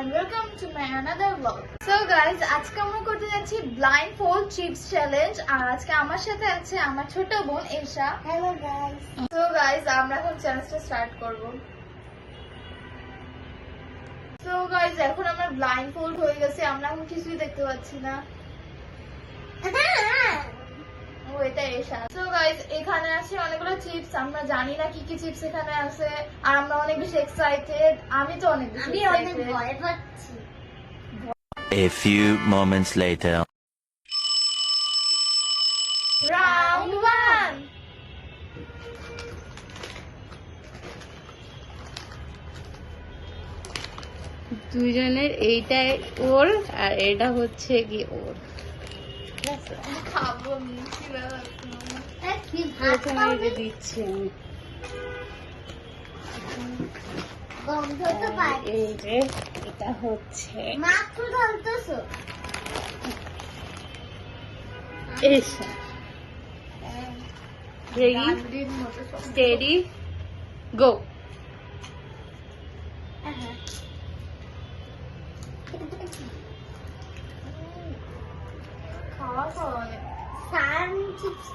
and welcome to my another vlog. So guys, আজকে আমরা করতে যাচ্ছি blindfold chips challenge আর আজকে আমার সাথে আছে আমার ছোট বোন এশা। Hello guys. So guys, আমরা এখন চ্যালেঞ্জটা স্টার্ট করব। So guys, এখন আমরা blindfold হয়ে গেছে, আমরা এখন কিছুই দেখতে পাচ্ছি না। ও এটা এশা। So guys, এখানে আছে অনেকগুলো চিপস, আমরা জানি না কি কি চিপস এখানে আছে আর আমরা অনেক বেশি এক্সাইটেড। আমি তো অনেক বেশি আমি অনেক এক্সাইটেড। ভয় পাচ্ছি। A few moments later. Round 1. দুজনের এইটাই ওর আর এটা হচ্ছে কি ওর। খাবো মিষ্টি বাবা। কি প্রথমে এটা দিচ্ছি আমি। গন্ধ তো পাই। এই যে এটা হচ্ছে মাত্র ঢালতেছো। এসা। Ready steady go. খাওয়া খাওয়া সান চিপস।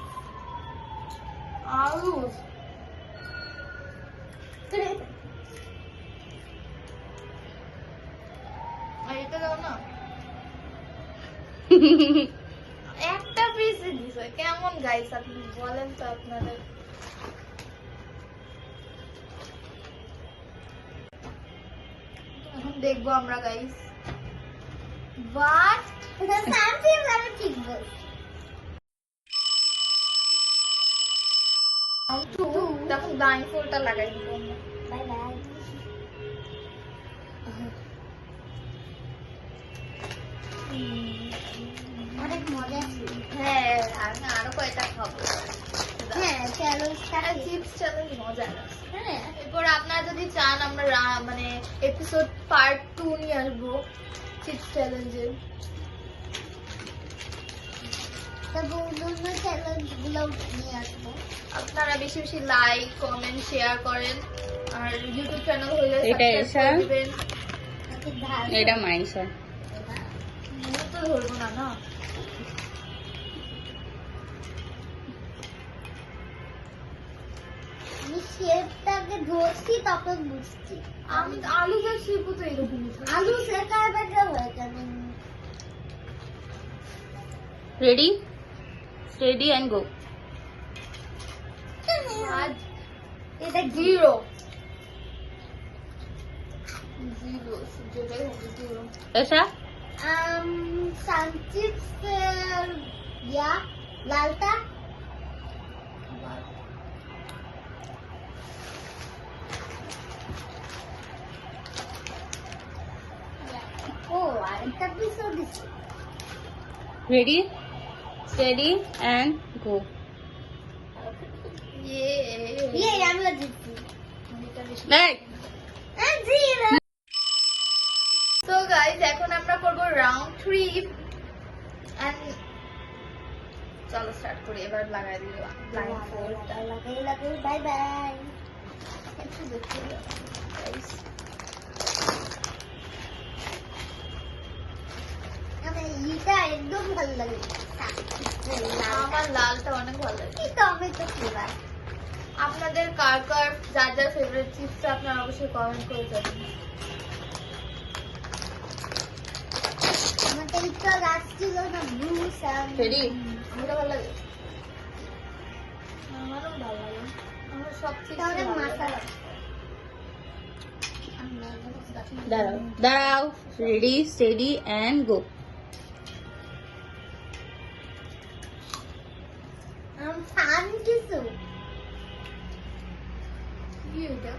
আলু এটা দাও না। একটা পিসে দিছে, কেমন গাইস আপনি বলেন তো আপনাদের। এখন দেখবো আমরা গাইস। বাট এটা সান চিপস আমি ঠিক বলছি। তখন ব্লাইন্ডফোল্ডটা লাগাই দিব। Bye bye. অনেক মজা ছিল। হ্যাঁ, আমি আরো কয়টা খাবো। হ্যাঁ চ্যালেঞ্জটা চিপস চ্যালেঞ্জ মজা না। হ্যাঁ এরপর আপনারা যদি চান আমরা মানে এপিসোড পার্ট 2 নিয়ে আসবো চিপস চ্যালেঞ্জে। তবে অন্য চ্যালেঞ্জগুলো নিয়ে আসবো। আপনারা বেশি বেশি লাইক কমেন্ট শেয়ার করেন আর ইউটিউব চ্যানেল হলে এটা সাবস্ক্রাইব এসা। করে দিবেন। নাকি ঢাল এটা মাইসা। মুখ তো ধরবো না না। আমি শেপটাকে ধরছি তখন বুঝছি। আমি আলুটা শিখবো তো এরকম আলু শেখার ব্যাপারে হয়ে কেন রেডি স্টেডি এন্ড গো। আজ এটা জিরো জিরো যেটাই হবে জিরো। এসা সান চিপস ইয়া লালটা ও আরেকটা পিসও দিছি। Ready steady and go. ইয়ে আমরা জিতছি। এই জিরো। সো গাইস, এখন আমরা করব রাউন্ড 3 এন্ড চলো স্টার্ট করি। এবার লাগাই দিব ব্লাইন্ডফোল্ডটা। লাগাই বাই বাই। একটু দেখতে গাইস। আমার এইটা একদম ভালো লাগে। আমার লালটা অনেক ভালো লাগে। কি টমেটো ফ্লেভার। আপনাদের কার কার যার যার ফেভারিট চিপস আপনারা অবশ্যই কমেন্ট করে যাবেন। আমার এইটা লাস্ট ছিল না ব্লু সান। রেডি এটা ভালো লাগে, আমারও ভালো লাগে। আমার সব চিপস তাহলে ভালো মাথা লাগে। দাঁড়াও দাঁড়াও রেডি স্টেডি এন্ড গো। সান কিছু কি এটা?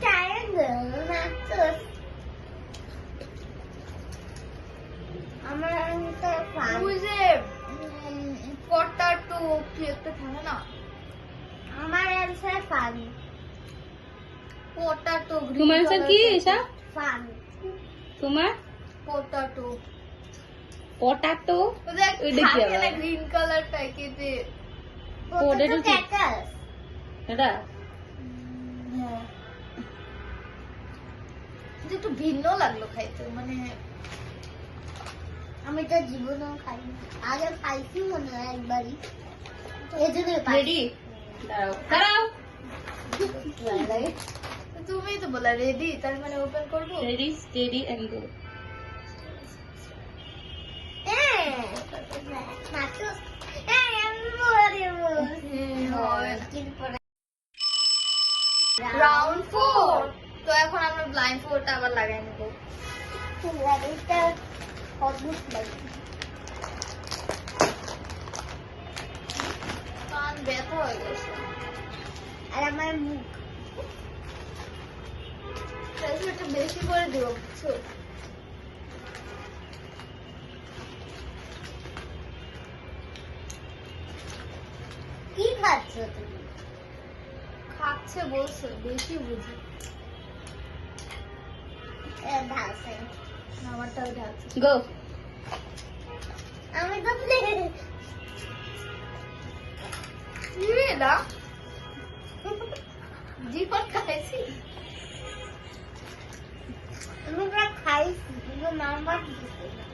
ট্রায়াঙ্গেল না তো আমার তো ফান ওই যে পটাটো কি একটা থাকে না, আমার অ্যানসার ফান পটাটো। তোমার আনসার কি এসা? ফান তোমার পটাটো পটাটো। ওদের ওইটা কি থাকে না আবার? গ্রিন কালারটা কেটে। পোটেটো ক্যাকাস এটা হ্যাঁ কিন্তু একটু ভিন্ন লাগলো খাইতে, মানে আমি তো জীবনেও খাইনি, আগে খাইছি মনে হয় একবারই, এই জন্য রেডি? দাঁড়াও দাঁড়াও। তুমি তো বলা রেডি, তার মানে ওপেন করবো। Ready, steady and go. Round 4। তো এখন আমরা ব্লাইন্ড ফোরটা আবার লাগাই নেবো। কান ব্যথা হয়ে গেছে। আর আমার মুখ প্রেসারটা বেশি করে দিব, বুঝছো? কি খাচ্ছ তুমি? খাচ্ছে বলছে, বেশি বুঝি। ঢালছে আমারটাও ঢালছে। গো। আমি তো কি রে না? জীবন খাইছি। আমি পুরো খাইছি কিন্তু নাম্বার দিতে না।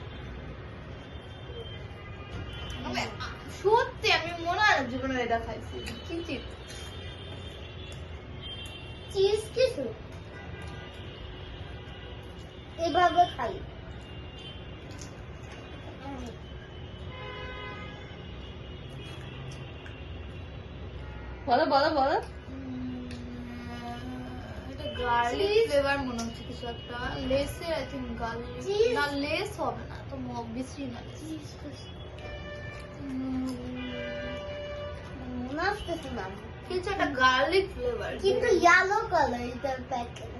সত্যি আমি মনে হয় না জীবনে এটা খাইছি। কি চিপ? চিজ কিছু এভাবে খাই। বলো বলো বলো। এটা গার্লিক ফ্লেভার মনে হচ্ছে কিছু একটা। লেসের আই থিঙ্ক গার্লিক। Cheese? না লেস হবে না, তো অবভিয়াসলি না লেস। মনে আসতেছে না কিছু একটা গার্লিক ফ্লেভার। কিন্তু ইয়েলো কালার এটার প্যাকেট।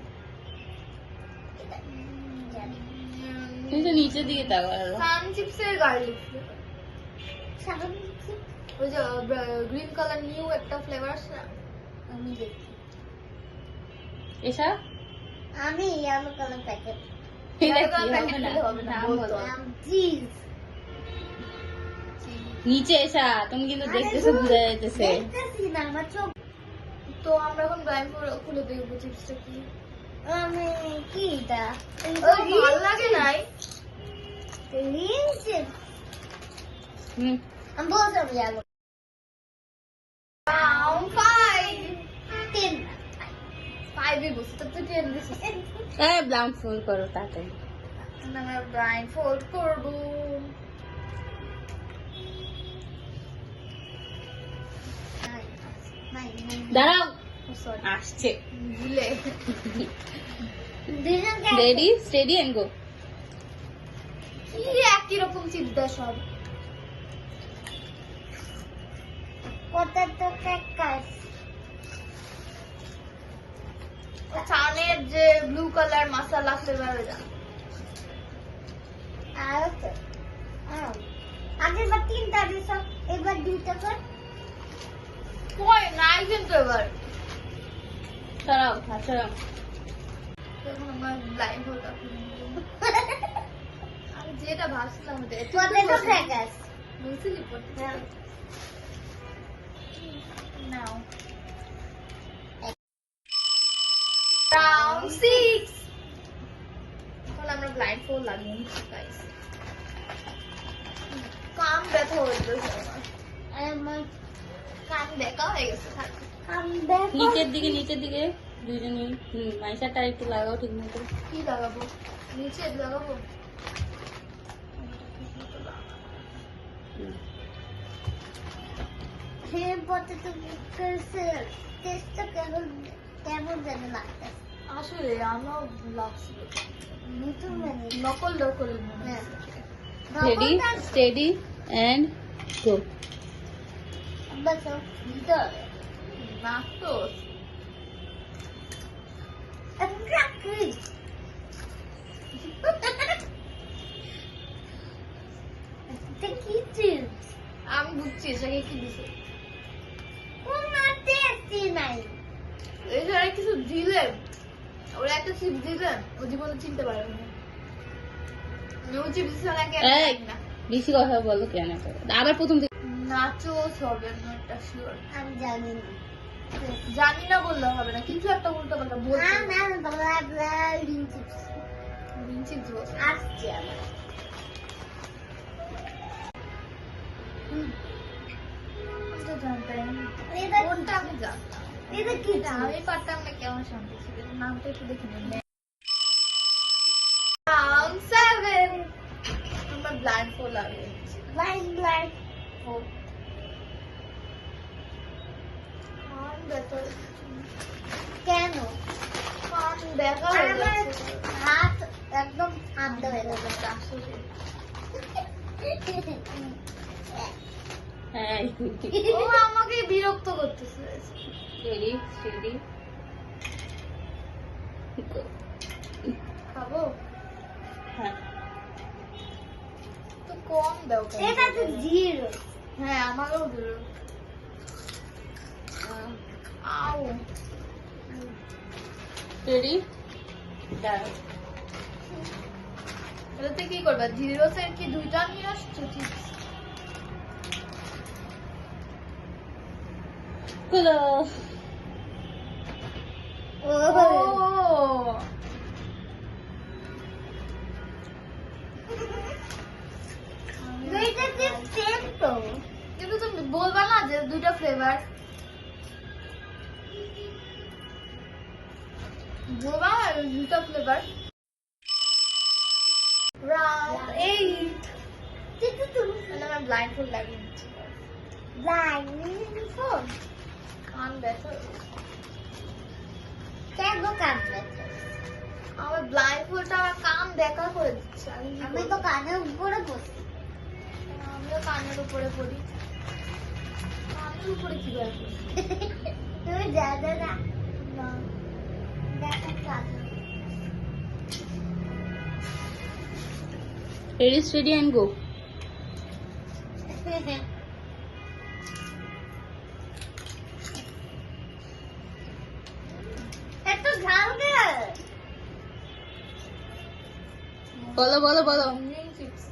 তুমি তো নিচের দিকে তাকাও। সান চিপসের গার্লিক ফ্লেভার। ওই যে গ্রিন কালার নিউ একটা ফ্লেভার আছে না? আমি দেখি, এসা আমি ইয়েলো কালার প্যাকেট। এটা Yellow কি color packet হবে না? দিলে হবে না, নাম বলতো। বলো। চিজ নিচে এসা, তুমি কিন্তু দেখতেছো, বোঝা যাইতেছে। দেখতেছি না আমার চোখ। তো আমরা এখন ব্লাইন্ড খুলে দেখবো চিপসটা কি। আমি কি এটা ভালো লাগে নাই। Green chips. হুম। আমি বলতাম ইয়েলো। রাউন্ড 5। 10 5 বসে তো 10 দিছি। ব্লাউন ফুল করো তাড়াতাড়ি। আমরা ব্লাইন্ড ফোল্ড করবো। দাঁড়াও, সরি, আসছে। ভুলে। Ready, steady and go. কি একই রকম চিন্তা সব। Potato crackers. চানের যে ব্লু কালার মশলা ফ্লেভার ওটা। আর আগের বার 3টা দিছ, এবার 2টা কর। কই নাই কিন্তু এবার। সরাও, হাত সরাও। এখন আমরা ব্লাইন্ড ফোল্ডটা খুলে নেবো। আমি যেটা ভাবছিলাম ওটা পটেটো ক্র্যাকারস। বুঝলি পড়তে। নাও রাউন্ড 6। এখন আমরা ব্লাইন্ড ফোল্ড লাগিয়ে নিচ্ছি গাইস। কান ব্যথা হয়ে গেছে আমার। আমার কান ব্যথা হয়ে গেছে। থাক। নিচের দিকে, নিচের দিকে দুজনেই। মাইশাটা একটু লাগাও ঠিক মতো। কি লাগাবো? নিচে লাগাবো। পটেটো ক্র্যাকারসের টেস্টটা কেমন কেমন যেন লাগছে। আসলে আমার লাগছিল নতুন মানে নকল নকল মনে হ্যাঁ। হচ্ছে। Ready, steady and go. বাস দিতে হবে। না তো ক্র্যাকারস। এটা কি চিপস? আমি বুঝছি এটাকে কি দিছে। কোনো টেস্টি নাই। এই যে আর কিছু দিলেন, ওরা একটা চিপস দিলেন, ও জীবনে চিনতে পারবে না। ও চিপস ছাড়া কেন এই। না। বেশি কথা বলো কেন? আবার প্রথম থেকে। নাচোস হবে না, এটা শিওর। আমি জানি না। জানি না বললে হবে না, কিছু একটা উল্টো পাল্টা বলতে না হবে। না, গ্রিন চিপস। চিপস বস আসছে আমার। আমি তো জানতাম এটা কোনটা আমি জানতাম এটা কি এটা আমি পারতাম না কেমন শান্তি ছিল নামটা একটু দেখে নিন রাউন্ড 7 আমার ব্লাইন্ড ফোল লাগে ব্লাইন্ড ব্লাইন্ড কান ব্যথা কেন কান ব্যথা হয়ে আমার যাচ্ছে হাত একদম ঠান্ডা হয়ে গেছে। আসলে হ্যাঁ ও আমাকে বিরক্ত করতেছে রেডি রেডি খাবো হ্যাঁ তো কম দাও কেন? এটা তো জিরো। হ্যাঁ আমারও দিল আও রেডি দাঁড়াও এটাতে কি করবা জিরো সেট কি দুইটা নিয়ে আসছো চিপস খুলো ও দুইটা চিপস সেম তো। কিন্তু তুমি বলবা না যে দুইটা ফ্লেভার বলবা না দুইটা ফ্লেভার রাউন্ড 8 কিন্তু তুমি আমার ব্লাইন্ড ফুল লাগিয়ে নিচ্ছি ব্লাইন্ড ফোন কান ব্যথা কেন কাঁদবে? আমার ব্লাইন্ড ফুলটা আমার কান দেখা করে দিচ্ছে আমি তো কানের উপরে বসি। আমিও কানের উপরে পড়ি কানের উপরে কি ব্যাপার তুমি জানো না না দেখো কান। রেডি স্টেডি অ্যান্ড গো এত ঝাল কে? বলো বলো বলো চিপস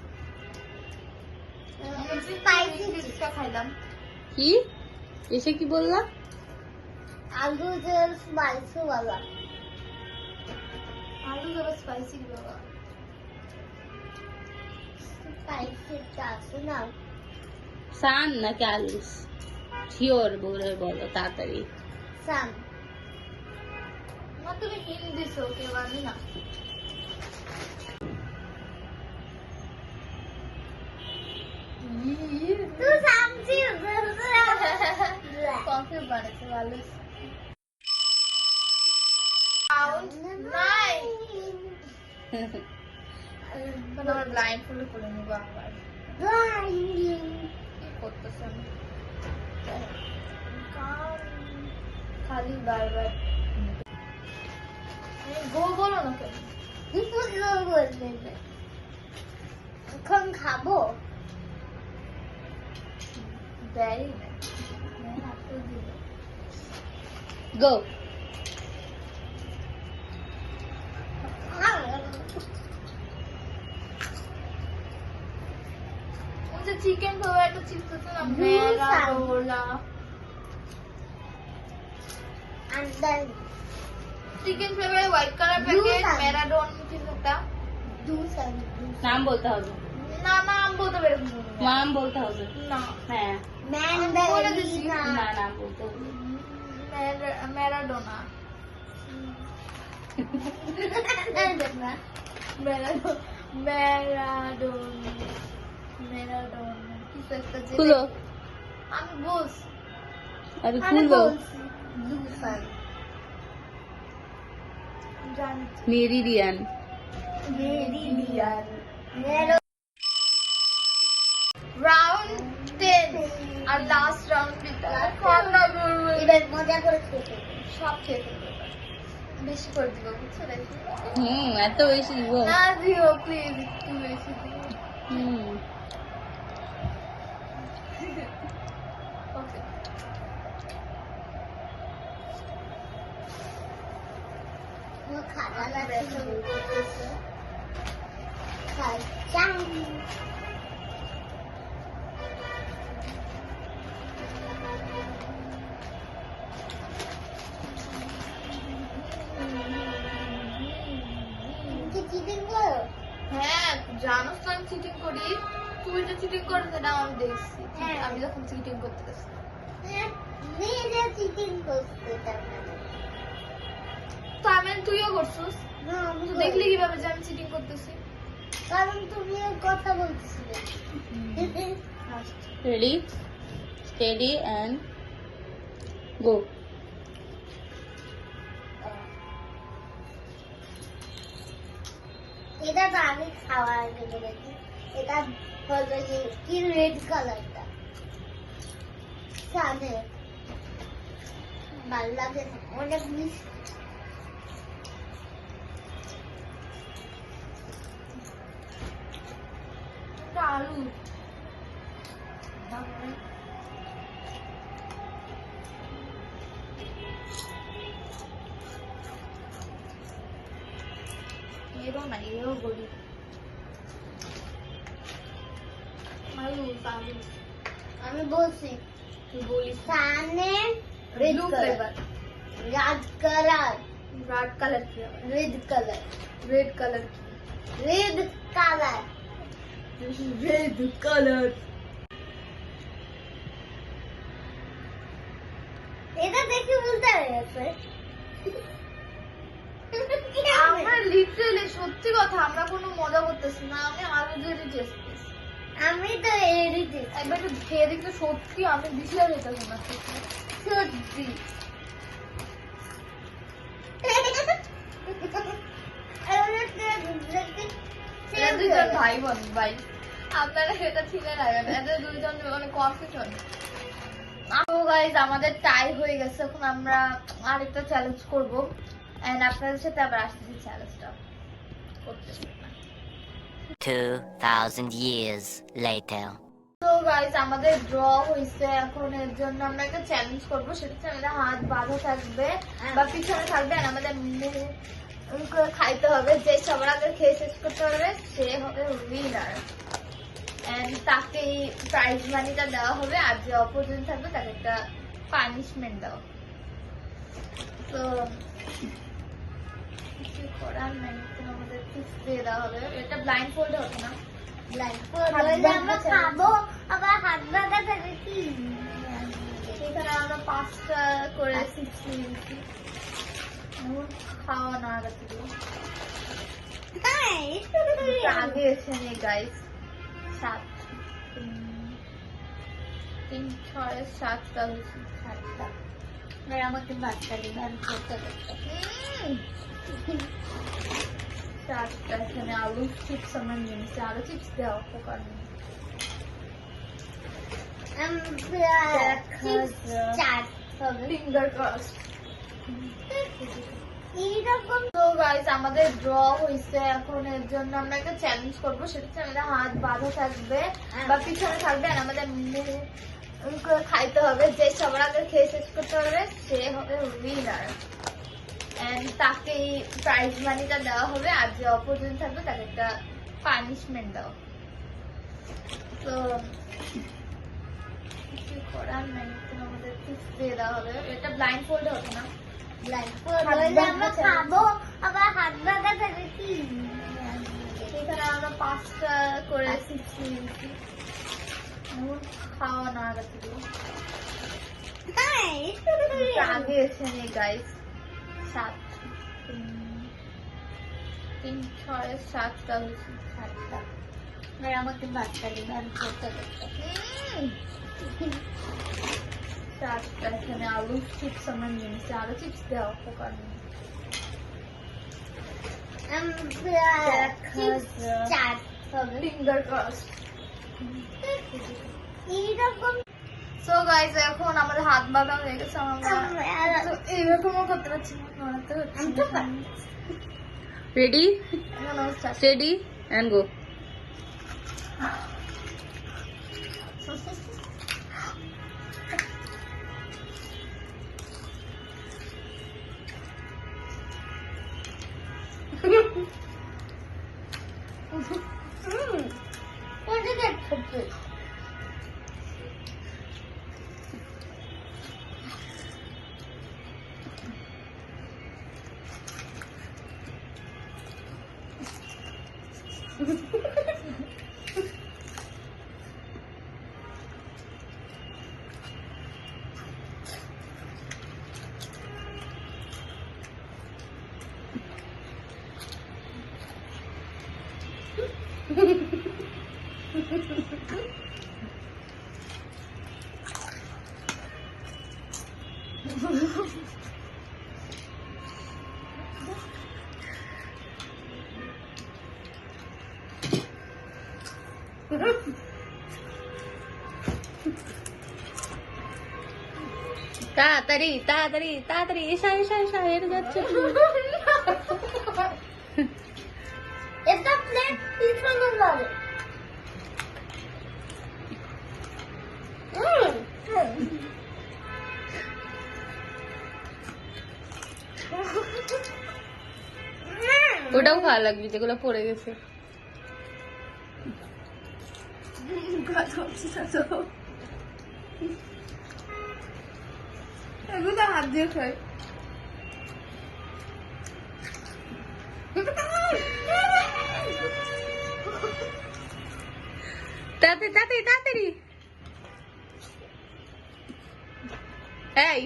স্পাইসি চিপসটা খাইলাম কি এসে কি বললা আলু জেল স্পাইসি वाला আলু যাবে স্পাইসি বাবা স্পাইসি আছে না। সান নাকি আলুস শিওর বলে বলো তাড়াতাড়ি সাম না তুমি হিন্ট দিছো কেউ আমি না তুই সামছি কনফিউজ বানাচ্ছে ভালো রাউন্ড 9 আমার ব্লাইন্ড ফুলে করে নেবো আবার কি করতেছে আমি খালি বারবার গো বলো না কেন এখন খাবো। দেয় না গো চিকেন খাবো একটা চিপস আছে না Blue মেরাডোনা আন্দার চিকেন ফ্লেভারের white colour Blue packet Sun. মেরাডোন কিছু একটা দুসান নাম বলতে হবে না নাম বলতে পারি নাম বলতে হবে না হ্যাঁ ম্যান্ডারিনা না নাম বলতে হবে মেরাডোনা মেরাডোনা মেরাডোনা কিছু একটা যে খুলো আমি বলছি আরে আমি খুলো বলছি দুসান জানি মেরিডিয়ান মেরিডিয়ান রাউন্ড 10 আর লাস্ট রাউন্ড খাওয়া করবো এবার মজা করে খেতে সব খেয়ে ফেলবো এবার। বেশি করে দিব বুঝছো দেখি এত বেশি দিব না দিও প্লিজ একটু বেশি দিও হুম ওকে খাওয়া লাগছে চাং চিকেন করো জানোস তো আমি চিটিং করি। তুই যে চিটিং করছিস সেটা আমি দেখছি। হ্যাঁ। আমি যখন চিটিং করতে গেছি। নিজে চিকেন করতে তার মানে। তো আমি তুইও করছিস। না, আমি তো করি। দেখলি কিভাবে যে আমি চিটিং করতেছি? কারণ তুমি কথা বলছিলে। Ready, steady and go. এটা তো আমি খাওয়ার আগে বলেছি। এটা হলো যে কি রেড কালারটা সামনে ভালো লাগে না, অনেক মিষ্টি। এটা আলু। এরও না, এরও গরিব। আলু, আলু। আমি বলছি তুই বলিস সামনে red blue colour, flavour. Red colour, red colour কি? Red colour, red colour. Red colour. Red colour. এটা দেখে বুঝতে পেরেছে। আমরা লিটারালি সত্যি কথা, আমরা কোনো মজা করতেছি না। আমি আলু দিয়ে টেস্ট করছি। আমি তো এডিটে একবার একটু খেয়ে দেখতে, সত্যি আমি বিশ্বাস হইতেছে না। সত্যি। এরা দুইজন ভাই বোন ভাই, আপনারা এটা ছিলে রাখেন। এদের দুইজন মানে কনফিউশন। তো গাইজ আমাদের টাই হয়ে গেছে। এখন আমরা আরেকটা চ্যালেঞ্জ করবো এন্ড আপনাদের সাথে আবার আসতেছি চ্যালেঞ্জটা করতে। 2,000 years later. তো গাইজ আমাদের ড্র হয়েছে। এখন এর জন্য আমরা একটা চ্যালেঞ্জ করবো। সেটা হচ্ছে আমাদের হাত বাঁধা থাকবে বা পিছনে থাকবে আর আমাদের মুখ করে খাইতে হবে। যে সবার আগে খেয়ে শেষ করতে পারবে সে হবে উইনার। এন্ড তাকে প্রাইজ মানিটা দেওয়া হবে আর যে অপোজিশন থাকবে তাকে একটা পানিশমেন্ট দেওয়া। তো কিছু করার নাই, তো আমাদের টিপস দিয়ে দেওয়া হবে। এটা ব্লাইন্ড ফোল্ড হবে না। আমরা খাবো আবার হাত বাঁধা থাকে কি? সেখানে আমরা 5টা করে চিপস নিয়েছি। এখন খাওয়া না আগে থেকে। আগে এসে নেই গাইস। 7 3 6 7টা হয়েছে। 7টা। আমাকে বাচ্চা দিবে আমি করতে করতে 7টা। এখানে আলু চিপস আমরা নিয়ে নিচ্ছি। আলু চিপস দেওয়া উপকার নেই। Finger cross. এইরকম তো গাইস আমাদের ড্র হয়েছে। এখন এর জন্য আমরা একটা চ্যালেঞ্জ করবো। সেটা হচ্ছে আমাদের হাত বাঁধা থাকবে বা পিছনে থাকবে আর আমাদের মুখ করে খাইতে হবে। যে সবার আগে খেয়ে শেষ করতে পারবে সে হবে উইনার। এন্ড তাকে প্রাইজ মানিটা দেওয়া হবে আর যে অপোজিশন থাকবে তাকে একটা পানিশমেন্ট দেওয়া। তো কিছু করার নাই, তো আমাদের টিপস দিয়ে দেওয়া হবে। এটা ব্লাইন্ড ফোল্ড হবে না। আমরা খাবো আবার হাত বাঁধা থাকে কি? সেখানে আমরা 5টা করে চিপস নিয়েছি। এখন খাওয়া না আগে থেকে। আগে এসে নেই গাইস। 7 3 6 7টা হয়েছে। 7টা। আমাকে বাচ্চা দিবে আমি করতে করতে 7টা। এখানে আলু চিপস আমরা নিয়ে নিচ্ছি। আলু চিপস দেওয়া উপকার নেই। Finger cross. এইরকম সো গাইস এখন আমাদের হাত বাঁধা হয়ে গেছে। আমরা তো এইরকমও করতে পারছি না, নড়াতে পারছি না। রেডি, এখন আমরা start স্টেডি অ্যান্ড গো। তাড়াতাড়ি তাড়াতাড়ি তাড়াতাড়ি এসা এসা এসা হেরে যাচ্ছে। এটা প্লেট পিছনে ধরে। ওটাও ভালো লাগবে যেগুলো পড়ে গেছে। এগুলো হাত দিয়ে খাই। তাড়াতাড়ি তাড়াতাড়ি তাড়াতাড়ি। এই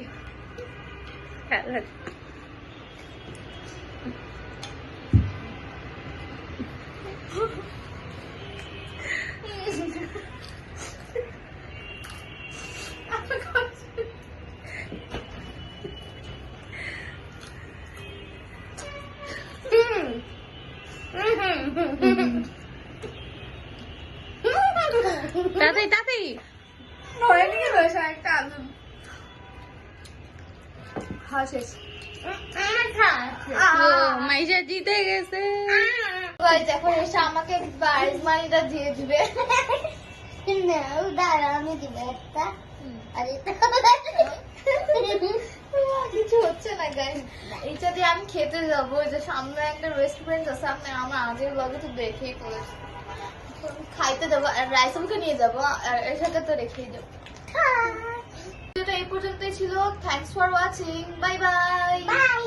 তাড়াতাড়ি তাড়াতাড়ি। হয়নি কি হয়েছে একটা আলু খাওয়া শেষ। ও মাইশা জিতে গেছে। গাইস এখন এসে আমাকে প্রাইজ মানিটা দিয়ে দিবে। নাও দাঁড়া আমি দিব একটা। আর এটা কিছু হচ্ছে না গাইস। এটা দিয়ে আমি খেতে যাবো। ওই যে সামনে একটা রেস্টুরেন্ট আছে, আপনি আমার আগের ব্লগে তো দেখেই করেছি। খাইতে যাবো আর রাইসুলকে নিয়ে যাবো আর এর সাথে তো রেখেই যাবো। ভিডিওটা এই পর্যন্তই ছিল। Thanks for watching. Bye bye. By.